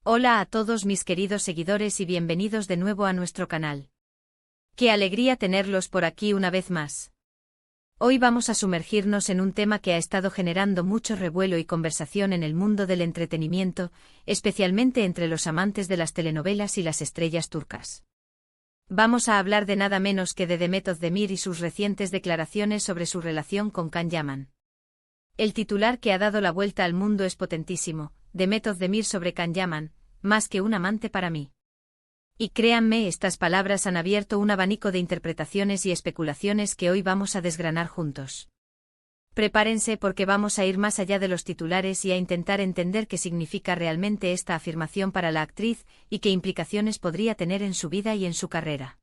Hola a todos mis queridos seguidores y bienvenidos de nuevo a nuestro canal. Qué alegría tenerlos por aquí una vez más. Hoy vamos a sumergirnos en un tema que ha estado generando mucho revuelo y conversación en el mundo del entretenimiento, especialmente entre los amantes de las telenovelas y las estrellas turcas. Vamos a hablar de nada menos que de Demet Özdemir y sus recientes declaraciones sobre su relación con Can Yaman. El titular que ha dado la vuelta al mundo es potentísimo: Demet Özdemir sobre Can Yaman, más que un amante para mí. Y créanme, estas palabras han abierto un abanico de interpretaciones y especulaciones que hoy vamos a desgranar juntos. Prepárense porque vamos a ir más allá de los titulares y a intentar entender qué significa realmente esta afirmación para la actriz y qué implicaciones podría tener en su vida y en su carrera.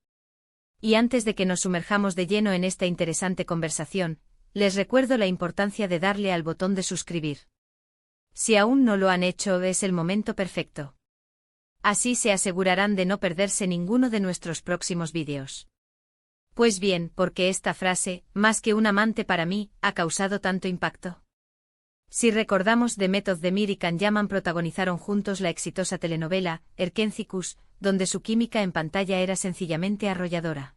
Y antes de que nos sumerjamos de lleno en esta interesante conversación, les recuerdo la importancia de darle al botón de suscribir. Si aún no lo han hecho, es el momento perfecto. Así se asegurarán de no perderse ninguno de nuestros próximos vídeos. Pues bien, ¿por qué esta frase, más que un amante para mí, ha causado tanto impacto? Si recordamos, Demet Özdemir y Can Yaman protagonizaron juntos la exitosa telenovela Erkencikus, donde su química en pantalla era sencillamente arrolladora.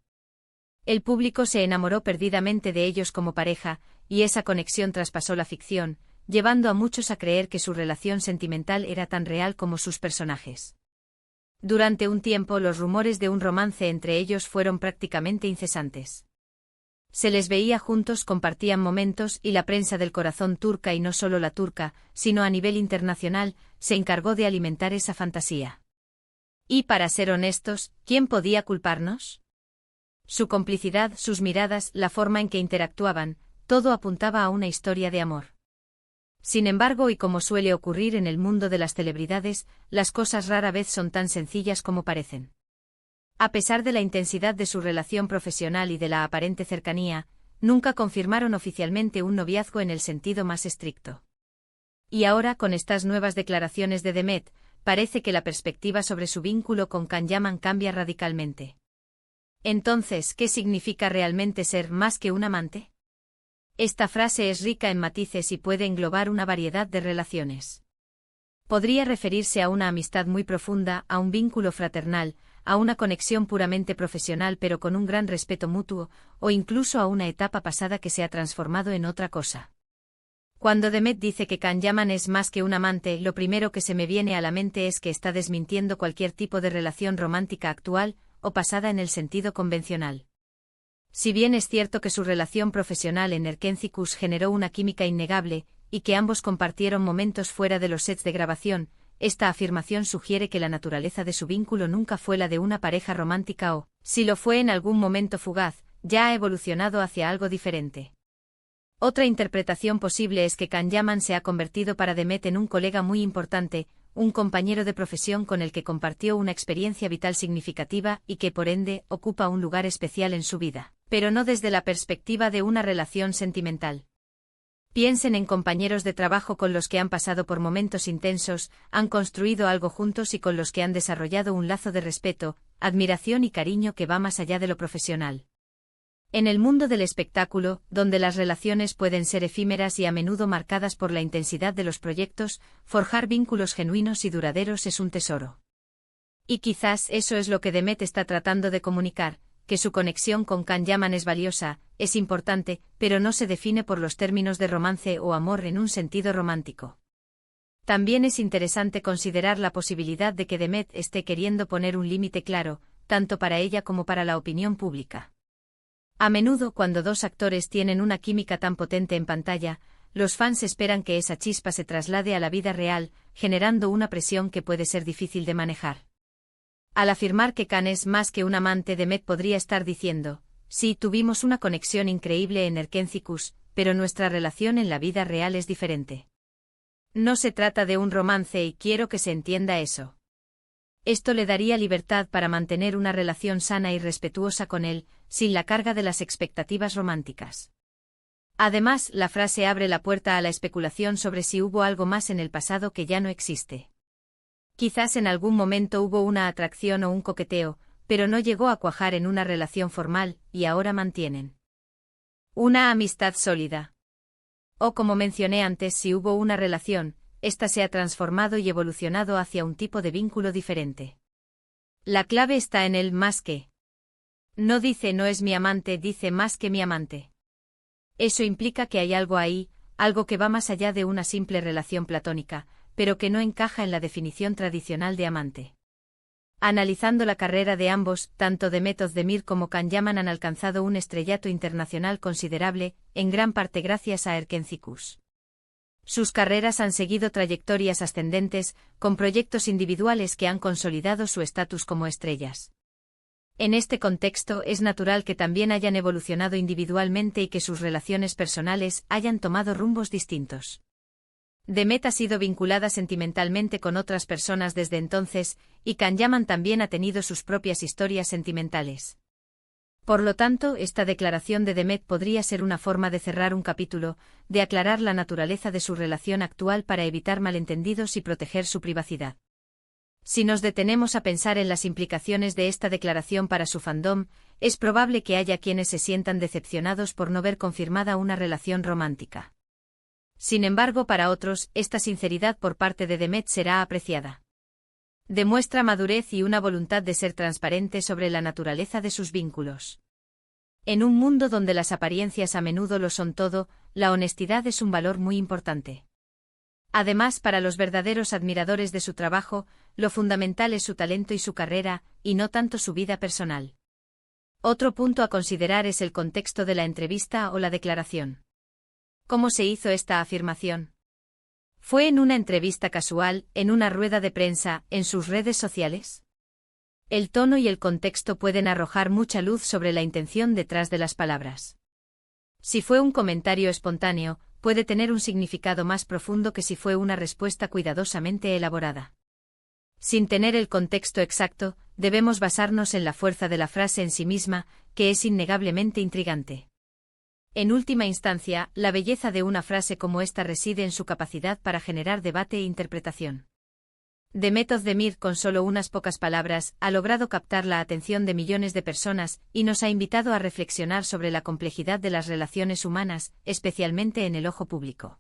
El público se enamoró perdidamente de ellos como pareja, y esa conexión traspasó la ficción, llevando a muchos a creer que su relación sentimental era tan real como sus personajes. Durante un tiempo los rumores de un romance entre ellos fueron prácticamente incesantes. Se les veía juntos, compartían momentos y la prensa del corazón turca, y no solo la turca, sino a nivel internacional, se encargó de alimentar esa fantasía. Y para ser honestos, ¿quién podía culparnos? Su complicidad, sus miradas, la forma en que interactuaban, todo apuntaba a una historia de amor. Sin embargo, y como suele ocurrir en el mundo de las celebridades, las cosas rara vez son tan sencillas como parecen. A pesar de la intensidad de su relación profesional y de la aparente cercanía, nunca confirmaron oficialmente un noviazgo en el sentido más estricto. Y ahora, con estas nuevas declaraciones de Demet, parece que la perspectiva sobre su vínculo con Can Yaman cambia radicalmente. Entonces, ¿qué significa realmente ser más que un amante? Esta frase es rica en matices y puede englobar una variedad de relaciones. Podría referirse a una amistad muy profunda, a un vínculo fraternal, a una conexión puramente profesional pero con un gran respeto mutuo, o incluso a una etapa pasada que se ha transformado en otra cosa. Cuando Demet dice que Can Yaman es más que un amante, lo primero que se me viene a la mente es que está desmintiendo cualquier tipo de relación romántica actual o pasada en el sentido convencional. Si bien es cierto que su relación profesional en Erkencikus generó una química innegable, y que ambos compartieron momentos fuera de los sets de grabación, esta afirmación sugiere que la naturaleza de su vínculo nunca fue la de una pareja romántica o, si lo fue en algún momento fugaz, ya ha evolucionado hacia algo diferente. Otra interpretación posible es que Can Yaman se ha convertido para Demet en un colega muy importante, un compañero de profesión con el que compartió una experiencia vital significativa y que por ende ocupa un lugar especial en su vida, pero no desde la perspectiva de una relación sentimental. Piensen en compañeros de trabajo con los que han pasado por momentos intensos, han construido algo juntos y con los que han desarrollado un lazo de respeto, admiración y cariño que va más allá de lo profesional. En el mundo del espectáculo, donde las relaciones pueden ser efímeras y a menudo marcadas por la intensidad de los proyectos, forjar vínculos genuinos y duraderos es un tesoro. Y quizás eso es lo que Demet está tratando de comunicar, que su conexión con Can Yaman es valiosa, es importante, pero no se define por los términos de romance o amor en un sentido romántico. También es interesante considerar la posibilidad de que Demet esté queriendo poner un límite claro, tanto para ella como para la opinión pública. A menudo, cuando dos actores tienen una química tan potente en pantalla, los fans esperan que esa chispa se traslade a la vida real, generando una presión que puede ser difícil de manejar. Al afirmar que Can es más que un amante, Demet podría estar diciendo: sí, tuvimos una conexión increíble en Erkencikus, pero nuestra relación en la vida real es diferente. No se trata de un romance y quiero que se entienda eso. Esto le daría libertad para mantener una relación sana y respetuosa con él, sin la carga de las expectativas románticas. Además, la frase abre la puerta a la especulación sobre si hubo algo más en el pasado que ya no existe. Quizás en algún momento hubo una atracción o un coqueteo, pero no llegó a cuajar en una relación formal, y ahora mantienen una amistad sólida. O como mencioné antes, si hubo una relación, ésta se ha transformado y evolucionado hacia un tipo de vínculo diferente. La clave está en el más que. No dice no es mi amante, dice más que mi amante. Eso implica que hay algo ahí, algo que va más allá de una simple relación platónica, pero que no encaja en la definición tradicional de amante. Analizando la carrera de ambos, tanto Demet Özdemir como Can Yaman han alcanzado un estrellato internacional considerable, en gran parte gracias a Erken Cikus. Sus carreras han seguido trayectorias ascendentes, con proyectos individuales que han consolidado su estatus como estrellas. En este contexto es natural que también hayan evolucionado individualmente y que sus relaciones personales hayan tomado rumbos distintos. Demet ha sido vinculada sentimentalmente con otras personas desde entonces, y Can Yaman también ha tenido sus propias historias sentimentales. Por lo tanto, esta declaración de Demet podría ser una forma de cerrar un capítulo, de aclarar la naturaleza de su relación actual para evitar malentendidos y proteger su privacidad. Si nos detenemos a pensar en las implicaciones de esta declaración para su fandom, es probable que haya quienes se sientan decepcionados por no ver confirmada una relación romántica. Sin embargo, para otros, esta sinceridad por parte de Demet será apreciada. Demuestra madurez y una voluntad de ser transparente sobre la naturaleza de sus vínculos. En un mundo donde las apariencias a menudo lo son todo, la honestidad es un valor muy importante. Además, para los verdaderos admiradores de su trabajo, lo fundamental es su talento y su carrera, y no tanto su vida personal. Otro punto a considerar es el contexto de la entrevista o la declaración. ¿Cómo se hizo esta afirmación? ¿Fue en una entrevista casual, en una rueda de prensa, en sus redes sociales? El tono y el contexto pueden arrojar mucha luz sobre la intención detrás de las palabras. Si fue un comentario espontáneo, puede tener un significado más profundo que si fue una respuesta cuidadosamente elaborada. Sin tener el contexto exacto, debemos basarnos en la fuerza de la frase en sí misma, que es innegablemente intrigante. En última instancia, la belleza de una frase como esta reside en su capacidad para generar debate e interpretación. Demet Özdemir, con solo unas pocas palabras, ha logrado captar la atención de millones de personas y nos ha invitado a reflexionar sobre la complejidad de las relaciones humanas, especialmente en el ojo público.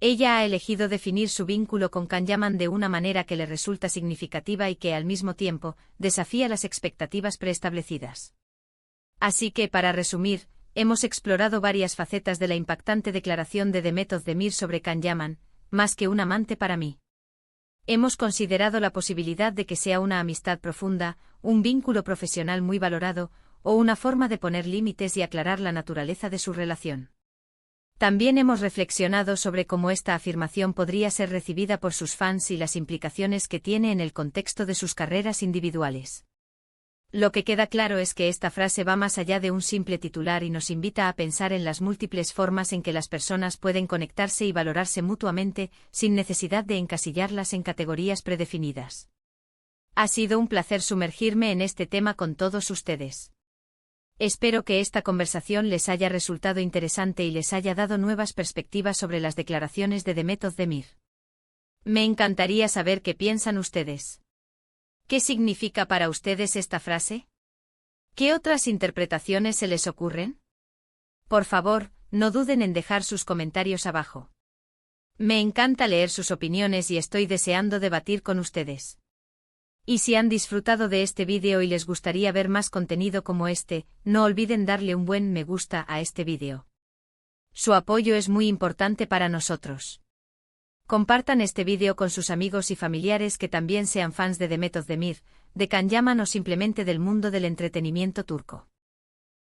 Ella ha elegido definir su vínculo con Can Yaman de una manera que le resulta significativa y que, al mismo tiempo, desafía las expectativas preestablecidas. Así que, para resumir, hemos explorado varias facetas de la impactante declaración de Demet Özdemir sobre Can Yaman, más que un amante para mí. Hemos considerado la posibilidad de que sea una amistad profunda, un vínculo profesional muy valorado, o una forma de poner límites y aclarar la naturaleza de su relación. También hemos reflexionado sobre cómo esta afirmación podría ser recibida por sus fans y las implicaciones que tiene en el contexto de sus carreras individuales. Lo que queda claro es que esta frase va más allá de un simple titular y nos invita a pensar en las múltiples formas en que las personas pueden conectarse y valorarse mutuamente, sin necesidad de encasillarlas en categorías predefinidas. Ha sido un placer sumergirme en este tema con todos ustedes. Espero que esta conversación les haya resultado interesante y les haya dado nuevas perspectivas sobre las declaraciones de Demet Özdemir. Me encantaría saber qué piensan ustedes. ¿Qué significa para ustedes esta frase? ¿Qué otras interpretaciones se les ocurren? Por favor, no duden en dejar sus comentarios abajo. Me encanta leer sus opiniones y estoy deseando debatir con ustedes. Y si han disfrutado de este vídeo y les gustaría ver más contenido como este, no olviden darle un buen me gusta a este vídeo. Su apoyo es muy importante para nosotros. Compartan este vídeo con sus amigos y familiares que también sean fans de Demet Özdemir, de Can Yaman o simplemente del mundo del entretenimiento turco.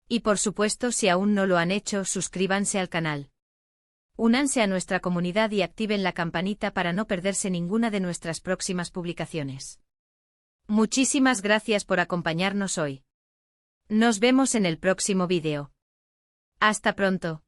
Y por supuesto, si aún no lo han hecho, suscríbanse al canal. Únanse a nuestra comunidad y activen la campanita para no perderse ninguna de nuestras próximas publicaciones. Muchísimas gracias por acompañarnos hoy. Nos vemos en el próximo vídeo. Hasta pronto.